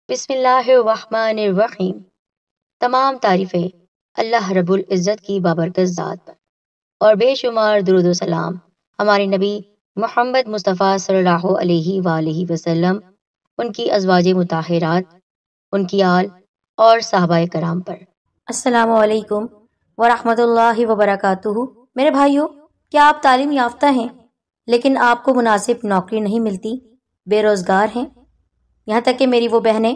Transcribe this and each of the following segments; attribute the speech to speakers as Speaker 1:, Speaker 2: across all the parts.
Speaker 1: بسم اللہ الرحمن الرحیم۔ تمام تعریفیں اللہ رب العزت کی بابرکت ذات پر اور بے شمار درود و سلام ہمارے نبی محمد مصطفیٰ صلی اللہ علیہ وآلہ وسلم، ان کی ازواج مطہرات، ان کی آل اور صحابہ کرام پر۔
Speaker 2: السلام علیکم ورحمۃ اللہ وبرکاتہ۔ میرے بھائیوں، کیا آپ تعلیم یافتہ ہیں لیکن آپ کو مناسب نوکری نہیں ملتی، بے روزگار ہیں؟ یہاں تک کہ میری وہ بہنیں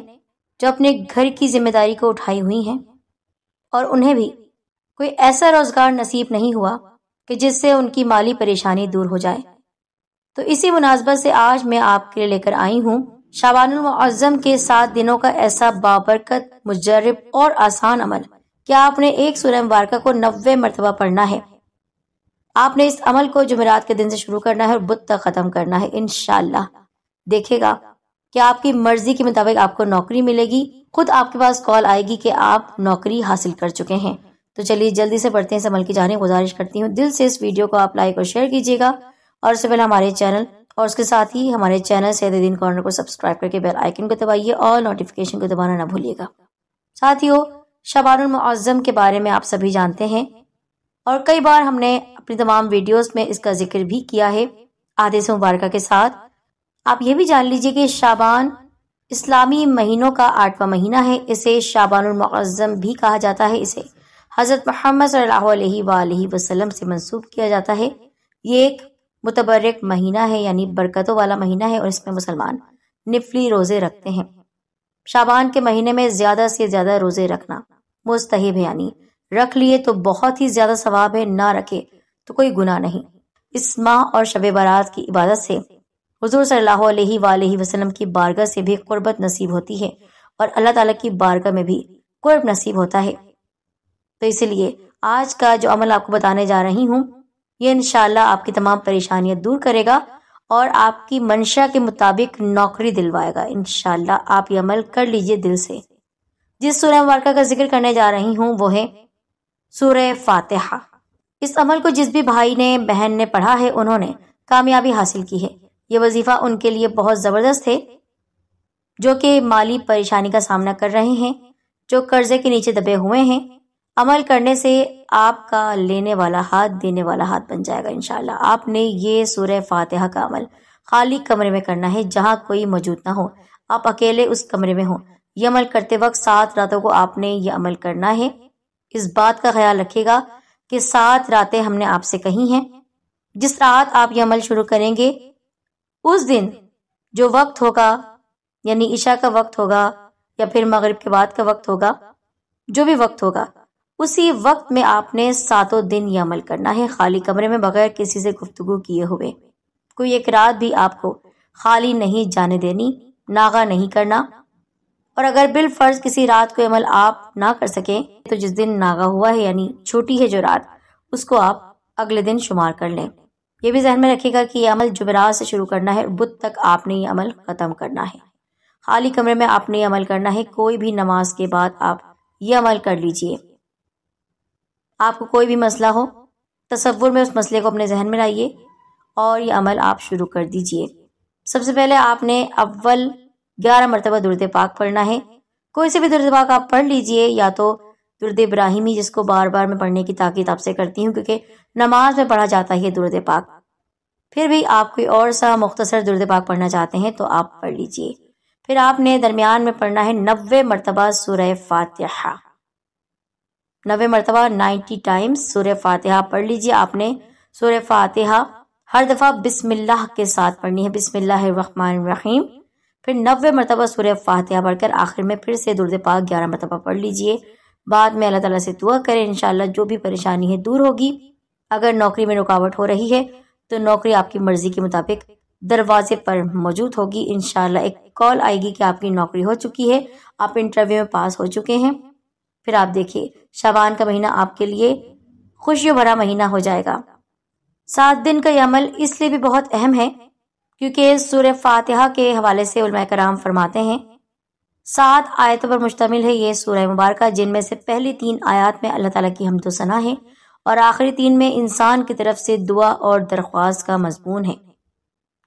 Speaker 2: جو اپنے گھر کی ذمہ داری کو اٹھائی ہوئی ہیں اور انہیں بھی کوئی ایسا روزگار نصیب نہیں ہوا کہ جس سے ان کی مالی پریشانی دور ہو جائے، تو اسی مناسبت سے آج میں آپ کے لیے لے کر آئی ہوں شعبان المعظم کے 7 دنوں کا ایسا بابرکت، مجرب اور آسان عمل کہ آپ نے ایک سورہ مبارکہ کو 90 مرتبہ پڑھنا ہے۔ آپ نے اس عمل کو جمعرات کے دن سے شروع کرنا ہے اور بدھ تک ختم کرنا ہے انشاءاللہ۔ دیکھے گا کہ آپ کی مرضی کے مطابق آپ کو نوکری ملے گی، خود آپ کے پاس کال آئے گی کہ آپ نوکری حاصل کر چکے ہیں۔ تو چلیے جلدی سے بڑھتے ہیں اس عمل کی جانب۔ گزارش کرتی ہوں دل سے اس ویڈیو کو آپ لائک اور شیئر کیجیے گا، اور اس سے پہلے ہمارے چینل اور اس کے ساتھ ہی ہمارے چینل سید دین کارنر کو سبسکرائب کر کے بیل آئیکن کو دبائیے اور نوٹیفیکیشن کو دبانا نہ بھولیے گا۔ ساتھیو، شعبان المعظم کے بارے میں آپ سبھی جانتے ہیں اور کئی بار ہم نے اپنی تمام ویڈیوز میں اس کا ذکر بھی کیا ہے احادیث مبارکہ کے ساتھ۔ آپ یہ بھی جان لیجئے کہ شعبان اسلامی مہینوں کا 8واں مہینہ ہے، اسے شعبان المعظم بھی کہا جاتا ہے۔ اسے حضرت محمد صلی اللہ علیہ وآلہ وسلم سے منسوب کیا جاتا ہے۔ یہ ایک متبرک مہینہ ہے، یعنی برکتوں والا مہینہ ہے، اور اس میں مسلمان نفلی روزے رکھتے ہیں۔ شعبان کے مہینے میں زیادہ سے زیادہ روزے رکھنا مستحب ہے، یعنی رکھ لیے تو بہت ہی زیادہ ثواب ہے، نہ رکھے تو کوئی گناہ نہیں۔ اس ماہ اور شب برات کی عبادت سے حضور صلی اللہ علیہ وآلہ وسلم کی بارگاہ سے بھی قربت نصیب ہوتی ہے اور اللہ تعالیٰ کی بارگاہ میں بھی قرب نصیب ہوتا ہے۔ تو اسی لیے آج کا جو عمل آپ کو بتانے جا رہی ہوں، یہ انشاءاللہ آپ کی تمام پریشانیاں دور کرے گا اور آپ کی منشا کے مطابق نوکری دلوائے گا انشاءاللہ۔ آپ یہ عمل کر لیجئے دل سے۔ جس سورہ مبارکہ کا ذکر کرنے جا رہی ہوں وہ ہے سورہ فاتحہ۔ اس عمل کو جس بھی بھائی نے، بہن نے پڑھا ہے، انہوں نے کامیابی حاصل کی ہے۔ یہ وظیفہ ان کے لیے بہت زبردست ہے جو کہ مالی پریشانی کا سامنا کر رہے ہیں، جو قرضے کے نیچے دبے ہوئے ہیں۔ عمل کرنے سے آپ کا لینے والا ہاتھ دینے والا ہاتھ بن جائے گا انشاءاللہ۔ آپ نے یہ سورہ فاتحہ کا عمل خالی کمرے میں کرنا ہے جہاں کوئی موجود نہ ہو، آپ اکیلے اس کمرے میں ہوں۔ یہ عمل کرتے وقت 7 راتوں کو آپ نے یہ عمل کرنا ہے۔ اس بات کا خیال رکھیے گا کہ 7 راتیں ہم نے آپ سے کہی ہیں۔ جس رات آپ یہ عمل شروع کریں گے، اس دن جو وقت ہوگا، یعنی عشاء کا وقت ہوگا یا پھر مغرب کے بعد کا وقت ہوگا، جو بھی وقت ہوگا، اسی وقت میں آپ نے 7 دن یہ عمل کرنا ہے، خالی کمرے میں، بغیر کسی سے گفتگو کیے ہوئے۔ کوئی ایک رات بھی آپ کو خالی نہیں جانے دینی، ناغہ نہیں کرنا۔ اور اگر بالفرض کسی رات کو عمل آپ نہ کر سکیں تو جس دن ناغہ ہوا ہے، یعنی چھوٹی ہے جو رات، اس کو آپ اگلے دن شمار کر لیں۔ یہ بھی ذہن میں رکھیے گا کہ یہ عمل جمعرات سے شروع کرنا ہے اور بدھ تک آپ نے یہ عمل ختم کرنا ہے۔ خالی کمرے میں آپ نے یہ عمل کرنا ہے۔ کوئی بھی نماز کے بعد آپ یہ عمل کر لیجئے۔ آپ کو کوئی بھی مسئلہ ہو، تصور میں اس مسئلے کو اپنے ذہن میں لائیے اور یہ عمل آپ شروع کر دیجئے۔ سب سے پہلے آپ نے اول 11 مرتبہ درود پاک پڑھنا ہے۔ کوئی سے بھی درود پاک آپ پڑھ لیجئے، یا تو درود ابراہیمی جس کو بار بار میں پڑھنے کی تاکید آپ سے کرتی ہوں کیونکہ نماز میں پڑھا جاتا ہے یہ درود پاک۔ پھر بھی آپ کوئی اور سا مختصر درود پاک پڑھنا چاہتے ہیں تو آپ پڑھ لیجئے۔ پھر آپ نے درمیان میں پڑھنا ہے 90 مرتبہ سورہ فاتحہ۔ 90 مرتبہ 90 ٹائمز سورہ فاتحہ پڑھ لیجئے۔ آپ نے سورہ فاتحہ ہر دفعہ بسم اللہ کے ساتھ پڑھنی ہے، بسم اللہ الرحمن الرحیم۔ پھر 90 مرتبہ سورہ فاتحہ پڑھ کر آخر میں پھر سے درود پاک 11 مرتبہ پڑھ لیجئے۔ بعد میں اللہ تعالیٰ سے دعا کریں، انشاءاللہ جو بھی پریشانی ہے دور ہوگی۔ اگر نوکری میں رکاوٹ ہو رہی ہے تو نوکری آپ کی مرضی کے مطابق دروازے پر موجود ہوگی انشاءاللہ۔ ایک کال آئے گی کہ آپ کی نوکری ہو چکی ہے، آپ انٹرویو میں پاس ہو چکے ہیں۔ پھر آپ دیکھیے شعبان کا مہینہ آپ کے لیے خوشیوں بھرا مہینہ ہو جائے گا۔ 7 دن کا یہ عمل اس لیے بھی بہت اہم ہے کیونکہ سورہ فاتحہ کے حوالے سے علماء کرام فرماتے ہیں 7 آیتوں پر مشتمل ہے یہ سورہ مبارکہ، جن میں سے پہلی 3 آیات میں اللہ تعالیٰ کی حمد و ثنا ہے اور آخری 3 میں انسان کی طرف سے دعا اور درخواست کا مضمون ہے،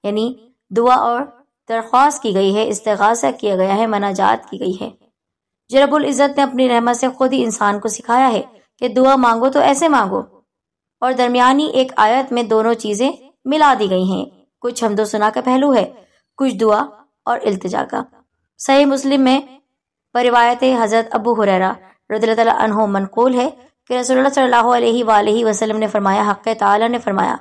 Speaker 2: یعنی دعا اور درخواست کی گئی ہے، استغاثہ کیا گیا ہے، مناجات کی گئی ہے۔ جو رب العزت نے اپنی رحمت سے خود ہی انسان کو سکھایا ہے کہ دعا مانگو تو ایسے مانگو، اور درمیانی ایک آیت میں دونوں چیزیں ملا دی گئی ہیں، کچھ حمد و ثنا کا پہلو ہے، کچھ دعا اور التجا کا۔ صحیح مسلم میں روایت حضرت ابو ہریرہ رضی اللہ تعالیٰ عنہ منقول ہے کہ رسول اللہ صلی اللہ علیہ وآلہ وسلم نے فرمایا، حق تعالیٰ نے فرمایا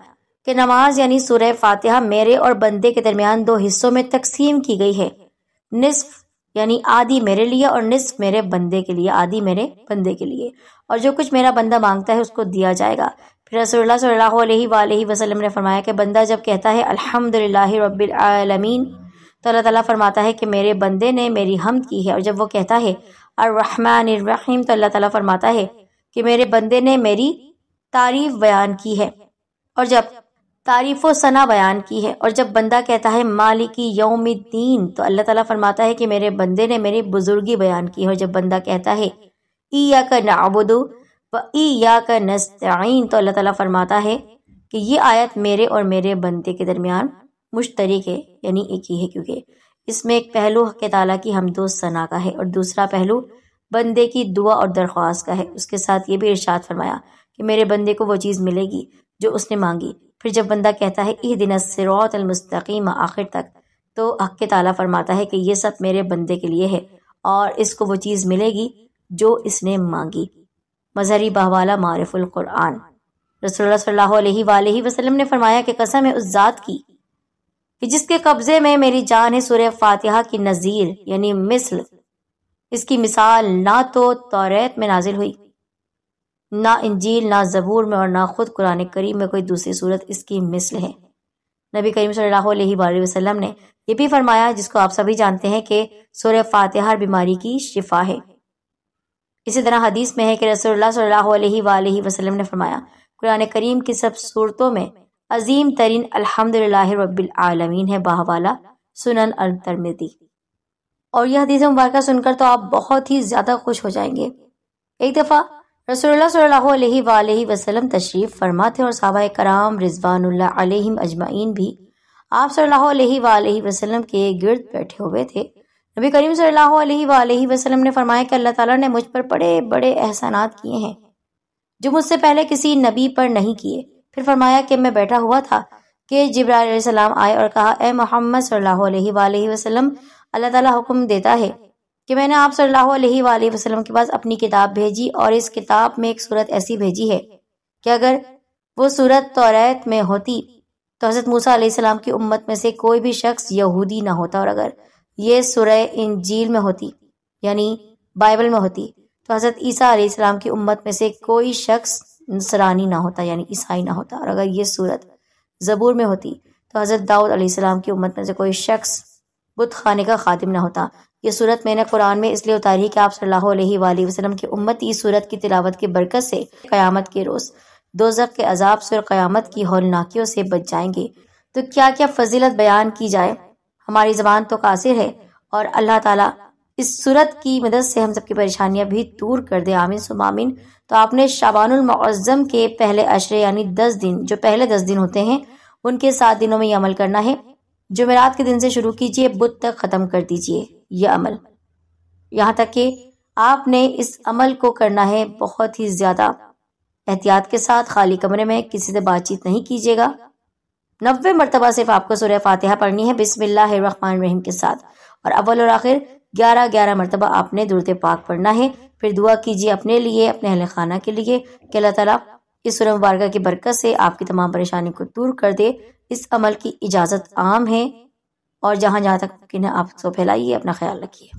Speaker 2: کہ نماز یعنی سورہ فاتحہ میرے اور بندے کے درمیان دو حصوں میں تقسیم کی گئی ہے، نصف یعنی آدھی میرے لیے اور نصف میرے بندے کے لیے، آدھی میرے بندے کے لیے، اور جو کچھ میرا بندہ مانگتا ہے اس کو دیا جائے گا۔ پھر رسول اللہ صلی اللہ علیہ وآلہ وسلم نے فرمایا کہ بندہ جب کہتا ہے الحمدللہ رب العالمین تو اللہ تعالیٰ فرماتا ہے کہ میرے بندے نے میری حمد کی ہے، اور جب وہ کہتا ہے الرحمن الرحیم تو اللہ تعالیٰ فرماتا ہے کہ میرے بندے نے میری تعریف بیان کی ہے، اور جب تعریف و ثنا بیان کی ہے، اور جب بندہ کہتا ہے مالکی یوم الدین تو اللہ تعالیٰ فرماتا ہے کہ میرے بندے نے میری بزرگی بیان کی ہے، اور جب بندہ کہتا ہے ایاک نعبد و ایاک نستعین تو اللہ تعالیٰ فرماتا ہے کہ یہ آیت میرے اور میرے بندے کے درمیان مشترک ہے، یعنی ایک ہی ہے، کیونکہ اس میں ایک پہلو حق تعالیٰ کی حمد و ثنا کا ہے اور دوسرا پہلو بندے کی دعا اور درخواست کا ہے۔ اس کے ساتھ یہ بھی ارشاد فرمایا کہ میرے بندے کو وہ چیز ملے گی جو اس نے مانگی۔ پھر جب بندہ کہتا ہے اہدنا الصراط المستقیم آخر تک تو حق تعالیٰ فرماتا ہے کہ یہ سب میرے بندے کے لیے ہے اور اس کو وہ چیز ملے گی جو اس نے مانگی۔ مظہری بہوالا معرف القرآن۔ رسول اللہ صلی اللہ علیہ وآلہ وسلم نے فرمایا کہ قسم ہے اس ذات کی کہ جس کے قبضے میں میری جان ہے، سورہ فاتحہ کی نظیر یعنی مثل اس کی مثال نہ تو توریت میں نازل ہوئی، نہ انجیل، نہ زبور میں، اور نہ خود قرآن کریم میں کوئی دوسری صورت اس کی مثل ہے۔ نبی کریم صلی اللہ علیہ وآلہ وسلم نے یہ بھی فرمایا، جس کو آپ سبھی جانتے ہیں، کہ سورہ فاتحہ ہر بیماری کی شفا ہے۔ اسی طرح حدیث میں ہے کہ رسول اللہ صلی اللہ علیہ وآلہ وسلم نے فرمایا قرآن کریم کی سب صورتوں میں عظیم ترین الحمدللہ رب العالمین ہے، بہوالا سنن الترمذی۔ اور یہ حدیث مبارکہ سن کر تو آپ بہت ہی زیادہ خوش ہو جائیں گے۔ ایک دفعہ رسول اللہ صلی اللہ علیہ وآلہ وسلم تشریف فرما تھے اور صحابہ کرام رضوان اللہ علیہم اجمعین بھی آپ صلی اللہ علیہ وآلہ وسلم کے گرد بیٹھے ہوئے تھے۔ نبی کریم صلی اللہ علیہ وآلہ وسلم نے فرمایا کہ اللہ تعالیٰ نے مجھ پر بڑے بڑے احسانات کیے ہیں جو مجھ سے پہلے کسی نبی پر نہیں کیے۔ پھر فرمایا کہ میں بیٹھا ہوا تھا کہ جبرائیل علیہ السلام آئے اور کہا اے محمد صلی اللہ علیہ وآلہ وسلم، اللہ تعالیٰ حکم دیتا ہے کہ میں نے آپ صلی اللہ علیہ وآلہ وسلم کے پاس اپنی کتاب بھیجی اور اس کتاب میں ایک صورت ایسی بھیجی ہے کہ اگر وہ صورت توریت میں ہوتی تو حضرت موسیٰ علیہ السلام کی امت میں سے کوئی بھی شخص یہودی نہ ہوتا، اور اگر یہ سورہ انجیل میں ہوتی یعنی بائبل میں ہوتی تو حضرت عیسیٰ علیہ السلام کی امت میں سے کوئی شخص نصرانی نہ ہوتا یعنی عیسائی نہ ہوتا، اور اگر یہ صورت زبور میں ہوتی تو حضرت داؤد علیہ السلام کی امت میں سے کوئی شخص بت خانے کا خادم نہ ہوتا۔ یہ صورت میں نے قرآن میں اس لیے اتاری کہ آپ صلی اللہ علیہ وآلہ وسلم کی امت اس صورت کی تلاوت کی برکت سے قیامت کے روز دوزخ کے عذاب سے اور قیامت کی ہولناکیوں سے بچ جائیں گے۔ تو کیا کیا فضیلت بیان کی جائے، ہماری زبان تو قاصر ہے، اور اللہ تعالیٰ اس صورت کی مدد سے ہم سب کی پریشانیاں بھی دور کر دے، آمین ثم آمین۔ تو آپ نے شعبان المعظم کے پہلے عشرے یعنی 10 دن، جو پہلے 10 دن ہوتے ہیں، ان کے 7 دنوں میں یہ عمل کرنا ہے۔ جمعرات کے دن سے شروع کیجئے، بدھ تک ختم کر دیجئے یہ عمل، یہاں تک کہ آپ نے اس عمل کو کرنا ہے بہت ہی زیادہ احتیاط کے ساتھ، خالی کمرے میں، کسی سے بات چیت نہیں کیجیے گا۔ 90 مرتبہ صرف آپ کو سورہ فاتحہ پڑھنی ہے بسم اللہ الرحمن الرحیم کے ساتھ، اور اول اور آخر 11 مرتبہ آپ نے درود پاک پڑھنا ہے۔ پھر دعا کیجیے اپنے لیے، اپنے اہل خانہ کے لیے کہ اللہ تعالیٰ اس سورہ مبارکہ کی برکت سے آپ کی تمام پریشانی کو دور کر دے۔ اس عمل کی اجازت عام ہے، اور جہاں جہاں تک ممکن ہے آپ اس کو پھیلائیے۔ اپنا خیال رکھیے۔